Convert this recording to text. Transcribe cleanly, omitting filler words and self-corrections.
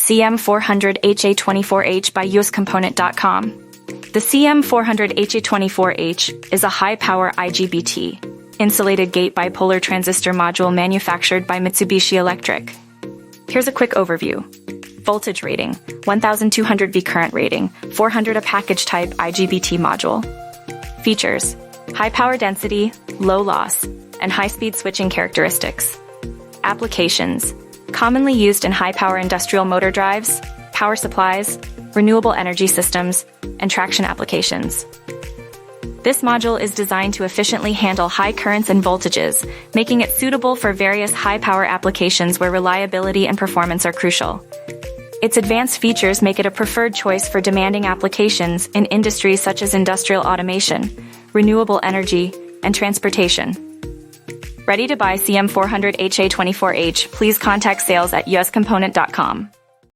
CM400HA-24H by USComponent.com. The CM400HA-24H is a high-power IGBT, insulated gate bipolar transistor module manufactured by Mitsubishi Electric. Here's a quick overview. Voltage rating, 1200 V current rating, 400 A package type IGBT module. Features, high power density, low loss, and high-speed switching characteristics. Applications, commonly used in high-power industrial motor drives, power supplies, renewable energy systems, and traction applications. This module is designed to efficiently handle high currents and voltages, making it suitable for various high-power applications where reliability and performance are crucial. Its advanced features make it a preferred choice for demanding applications in industries such as industrial automation, renewable energy, and transportation. Ready to buy CM400HA-24H? Please contact sales at USComponent.com.